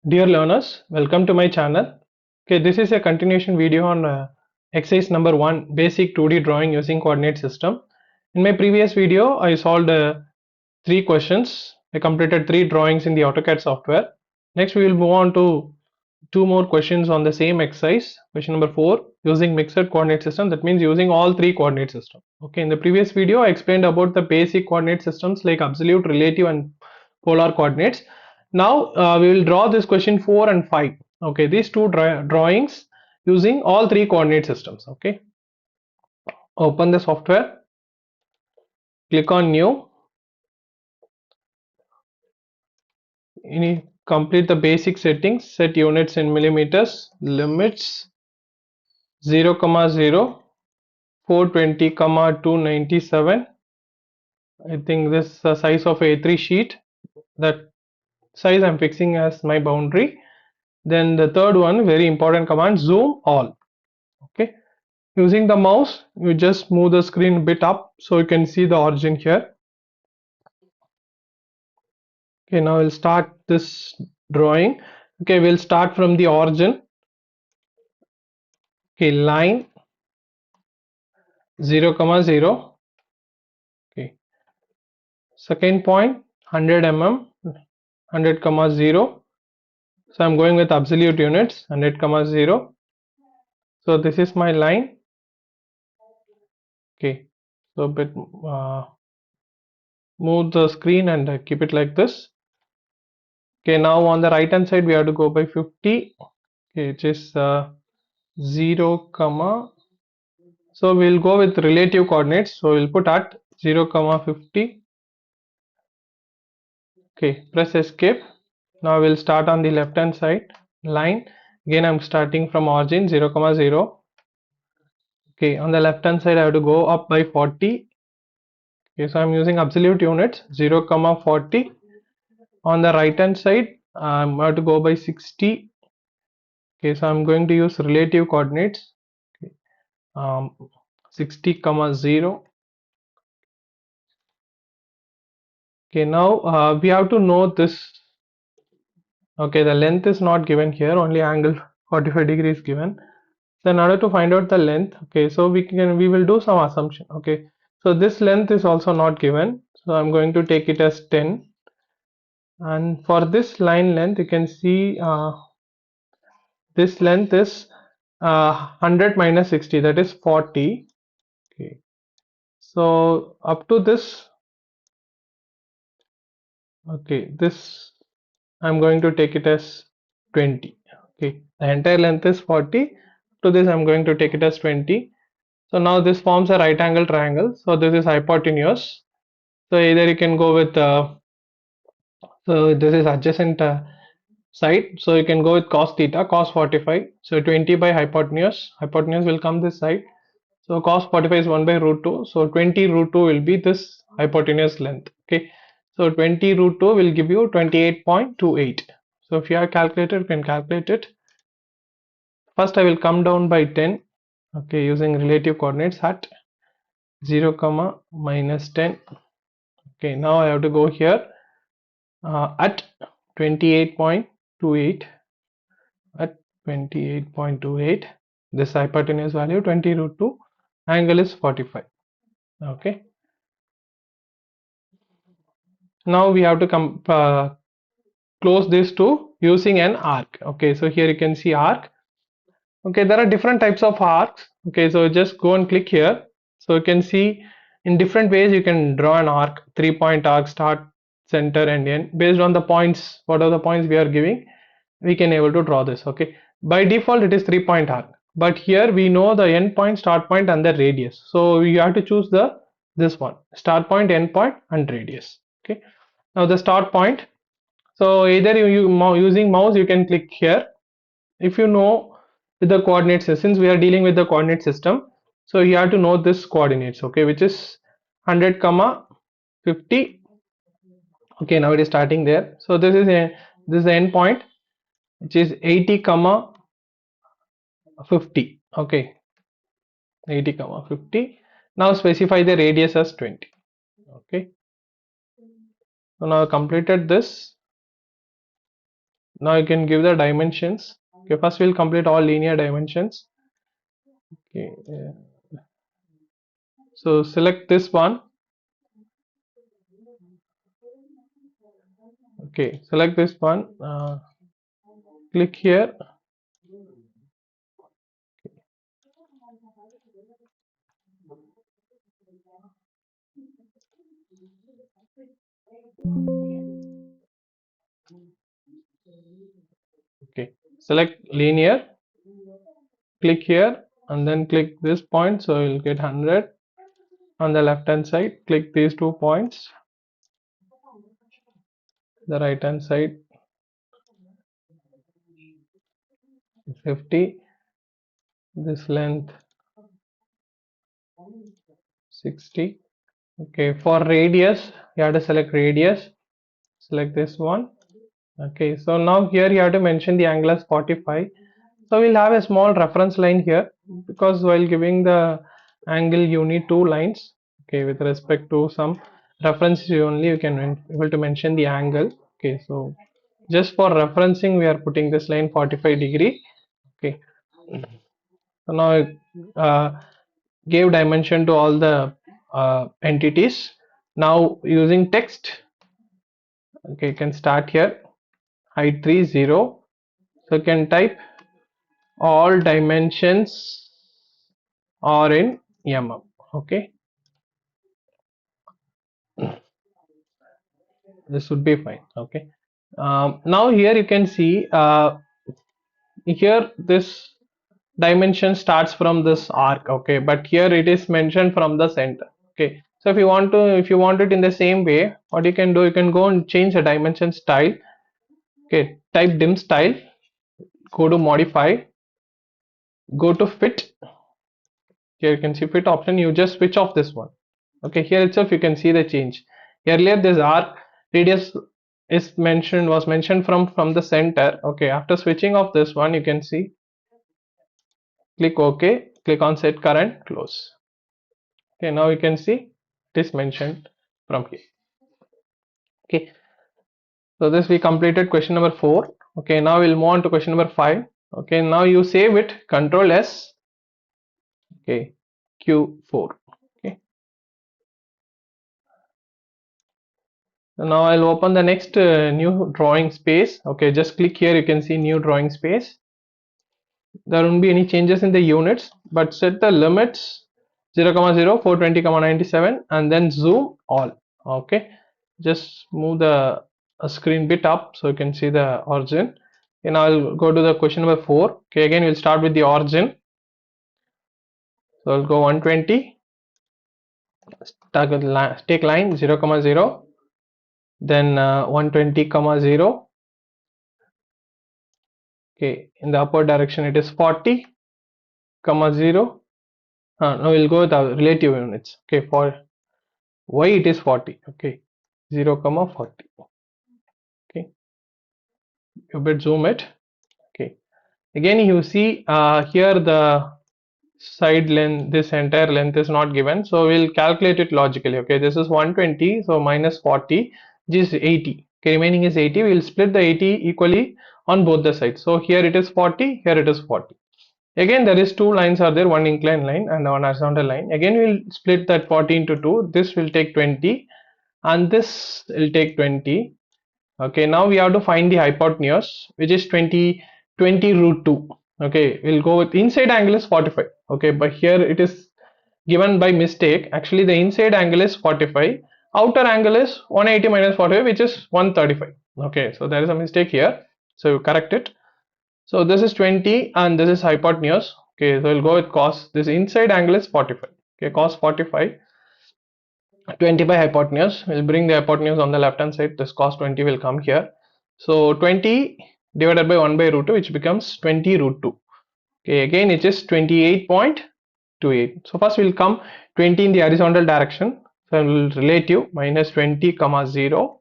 Dear learners, welcome to my channel. Okay, this is a continuation video on exercise number 1, basic 2D drawing using coordinate system. In my previous video, I solved 3 questions. I completed 3 drawings in the AutoCAD software. Next, we will move on to 2 more questions on the same exercise. Question number 4, using mixed coordinate system. That means using all 3 coordinate systems. Okay, in the previous video, I explained about the basic coordinate systems like absolute, relative, and polar coordinates. Now we will draw this question 4 and 5. Okay, these two drawings using all 3 coordinate systems. Okay, open the software, click on new, complete the basic settings, set units in millimeters, limits 0, 0, 420, 297. I think this size of A3 sheet, that size I'm fixing as my boundary. Then the third one, very important command, zoom all. Okay, using the mouse you just move the screen a bit up so you can see the origin here. Okay, now we'll start this drawing. Okay, we'll start from the origin. Okay, line 0, 0. Okay, second point 100 mm, 100, 0. So I'm going with absolute units, 100, 0. So this is my line. Okay, so a bit move the screen and keep it like this. Okay, now on the right hand side we have to go by 50. Okay, which is 0, so we'll go with relative coordinates, so we'll put at 0, 50. Okay, press escape. Now we'll start on the left hand side line. Again I'm starting from origin 0, 0. Okay, on the left hand side I have to go up by 40. Okay, so I'm using absolute units 0, 40. On the right hand side I have to go by 60. Okay, so I'm going to use relative coordinates. Okay, 60, 0. Okay, now we have to know this. Okay, the length is not given here, only angle 45 degrees given. So in order to find out the length, okay, so we will do some assumption. Okay, so this length is also not given, so I'm going to take it as 10. And for this line length, you can see this length is 100 minus 60, that is 40. Okay, so up to this, okay, this I'm going to take it as 20. Okay, the entire length is 40. To this I'm going to take it as 20. So now this forms a right angle triangle. So this is hypotenuse. So either you can go with so this is adjacent side. So you can go with cos theta, cos 45. So 20 by hypotenuse. Hypotenuse will come this side. So cos 45 is 1 by root 2. So 20 root 2 will be this hypotenuse length. Okay. So 20 root 2 will give you 28.28. So if you have a calculator, you can calculate it. First I will come down by 10. Okay, using relative coordinates at 0, minus 10. Okay, now I have to go here at 28.28. At 28.28, this hypotenuse value 20 root 2, angle is 45. Okay, now we have to close this to using an arc. Okay, so here you can see arc. Okay, there are different types of arcs. Okay, so just go and click here. So you can see in different ways you can draw an arc, 3-point arc, start, center and end. Based on the points, what are the points we are giving, we can able to draw this. Okay, by default it is 3-point arc, but here we know the end point, start point and the radius. So you have to choose this one, start point, end point and radius. Okay, now the start point. So either using mouse you can click here. If you know with the coordinates, since we are dealing with the coordinate system, so you have to know this coordinates. Okay, which is 100, 50. Okay, now it is starting there. So this is the end point, which is 80, 50. Okay, 80, 50. Now specify the radius as 20. Okay, so now completed this. Now you can give the dimensions. Okay, first we'll complete all linear dimensions. Okay, so select this one. Okay, select this one. Click here. Okay, select linear. Click here and then click this point. So you'll get 100. On the left hand side, click these 2 points. The right hand side, 50. This length, 60. Okay, for radius, you have to select radius. Select this one. Okay, so now here you have to mention the angle as 45. So we'll have a small reference line here, because while giving the angle you need two lines. Okay, with respect to some references only you can able to mention the angle. Okay, so just for referencing we are putting this line 45 degree. Okay, so now gave dimension to all the entities. Now using text, okay, you can start here, height 30. So you can type all dimensions are in mm. Okay, this would be fine. Okay, now here you can see here this dimension starts from this arc. Okay, but here it is mentioned from the center. Okay, so if you want it in the same way, what you can do, you can go and change the dimension style. Okay, type dim style, go to modify, go to fit. Here you can see fit option, you just switch off this one. Okay, here itself you can see the change. Earlier this arc radius was mentioned from the center. Okay, after switching off this one, you can see, click OK, click on set current, close. Okay, now you can see it is mentioned from here. Okay, so this we completed question number 4. Okay, now we'll move on to question number 5. Okay, now you save it, Control S. Okay, Q4. Okay, so now I'll open the next new drawing space. Okay, just click here, you can see new drawing space. There won't be any changes in the units, but set the limits 0, 0, 420, 97, and then zoom all. Okay, just move the screen bit up so you can see the origin. And I'll go to the question number 4. Okay, again we'll start with the origin. So I'll go 120, take line 0, 0, then 120, 0. Okay, in the upward direction it is 40, 0. Now we'll go with the relative units. Okay, for y it is 40. Okay, 0, 40. Okay, you bit zoom it. Okay, again you see here the side length, this entire length is not given, so we'll calculate it logically. Okay, this is 120, so minus 40, this is 80. Okay, remaining is 80. We'll split the 80 equally on both the sides. So here it is 40, here it is 40. Again there is two lines are there, one inclined line and one horizontal line. Again we'll split that 40 into 2. This will take 20 and this will take 20. Okay, now we have to find the hypotenuse, which is 20 root 2. Okay, we'll go with inside angle is 45. Okay, but here it is given by mistake. Actually the inside angle is 45, outer angle is 180 minus 45, which is 135. Okay, so there is a mistake here, so you correct it. So this is 20 and this is hypotenuse. Okay, so we'll go with cos. This inside angle is 45. Okay, cos 45, 20 by hypotenuse. We'll bring the hypotenuse on the left hand side. This cos 20 will come here. So 20 divided by 1 by root 2, which becomes 20 root 2. Okay, again it is 28.28. So first we'll come 20 in the horizontal direction. So we'll relative minus 20 comma 0.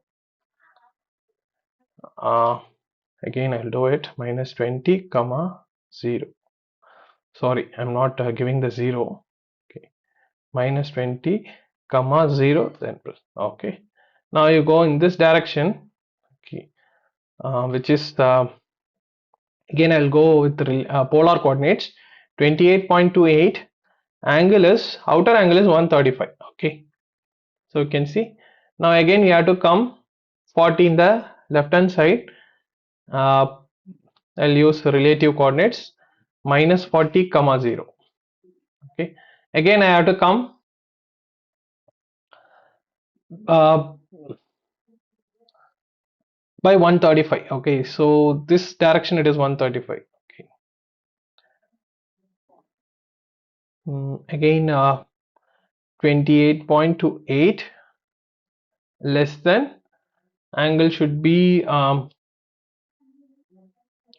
Again I'll do it minus 20 comma 0. Sorry, I'm not giving the 0. Okay, minus 20 comma 0 then plus. Okay, now you go in this direction. Okay, which is again I'll go with polar coordinates. 28.28 angle is, outer angle is 135. Okay, so you can see. Now again we have to come 40 in the left hand side. I'll use relative coordinates, minus 40 comma 0. Okay, again I have to come uh, by 135. Okay, so this direction it is 135. Okay, again 28.28 less than, angle should be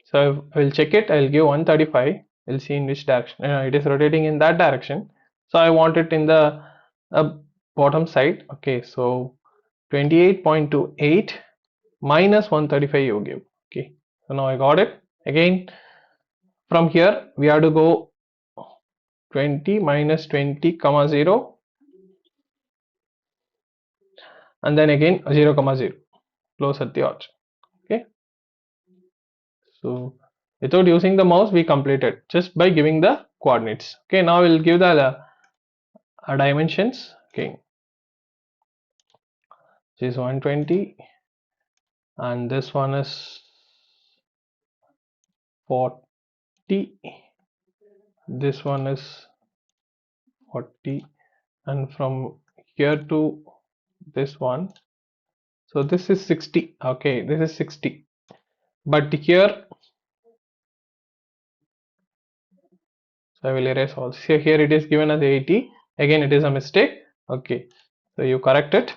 so I will check it. I'll give 135. We'll see in which direction it is rotating, in that direction. So I want it in the bottom side. Okay, so 28.28 minus 135 you give. Okay, so now I got it. Again from here we have to go 20 minus 20 comma 0, and then again 0 comma 0, close at the origin. Okay, so without using the mouse we completed just by giving the coordinates. Okay, now we'll give the dimensions. Okay, this is 120 and this one is 40, this one is 40, and from here to this one, so this is 60. Okay, this is 60, but here, so I will erase all. So here it is given as 80. Again it is a mistake. Okay, so you correct it.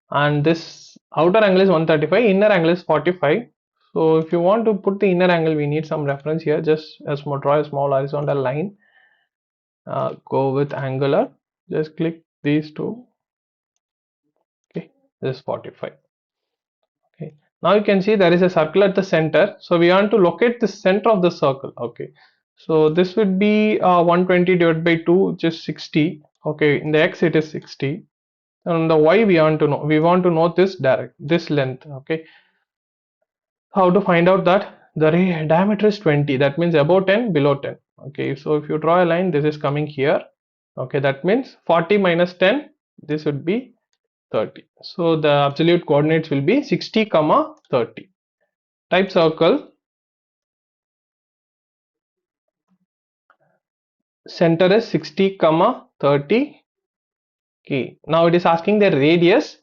And this outer angle is 135, inner angle is 45. So if you want to put the inner angle, we need some reference here. Just draw a small horizontal line. Go with angular. Just click these two. Okay, this is 45. Okay, now you can see there is a circle at the center. So we want to locate the center of the circle. Okay, so this would be 120 divided by 2, which is 60. Okay, in the x it is 60. And the y we want to know. We want to know this length. Okay, how to find out that? The diameter is 20, that means above 10, below 10. Okay, so if you draw a line, this is coming here. Okay, that means 40 minus 10, this would be 30. So the absolute coordinates will be 60 comma 30. Type circle, center is 60 comma 30. Okay, now it is asking the radius.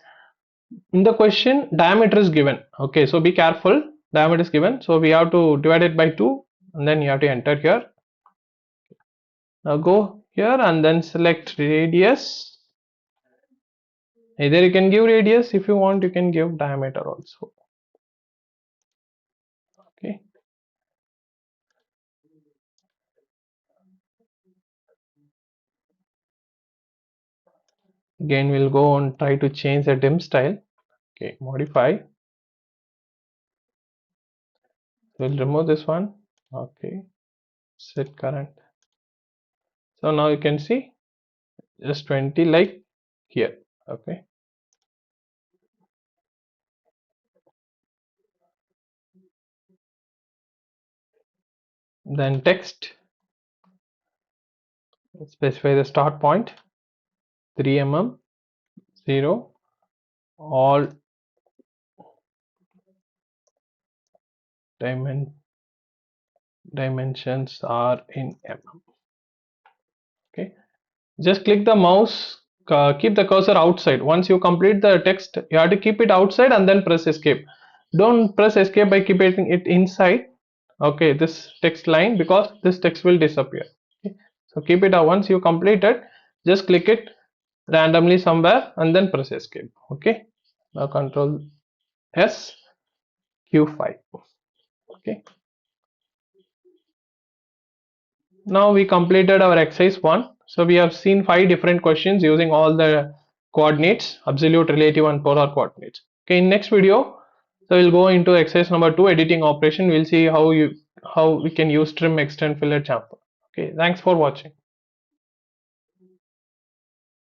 In the question diameter is given. Okay, so be careful, diameter is given, so we have to divide it by 2 and then you have to enter here. Now go here and then select radius. Either you can give radius, if you want you can give diameter also. Okay, again we'll go and try to change the dim style. Okay, modify, we'll remove this one. Okay, set current. So now you can see just 20 like here. Okay, then text, specify the start point 3 mm 0, all dimensions are in mm. Okay, just click the mouse, keep the cursor outside. Once you complete the text, you have to keep it outside and then press escape. Don't press escape by keeping it inside. Okay, this text line, because this text will disappear. Okay, so keep it out. Once you complete it, just click it randomly somewhere and then press escape. Okay, now control S, Q5. Okay, now we completed our exercise 1. So we have seen 5 different questions using all the coordinates, absolute, relative and polar coordinates. Okay, in next video, so we'll go into exercise number 2, editing operation. We'll see how we can use trim, extend, fillet, chamfer. Okay, thanks for watching.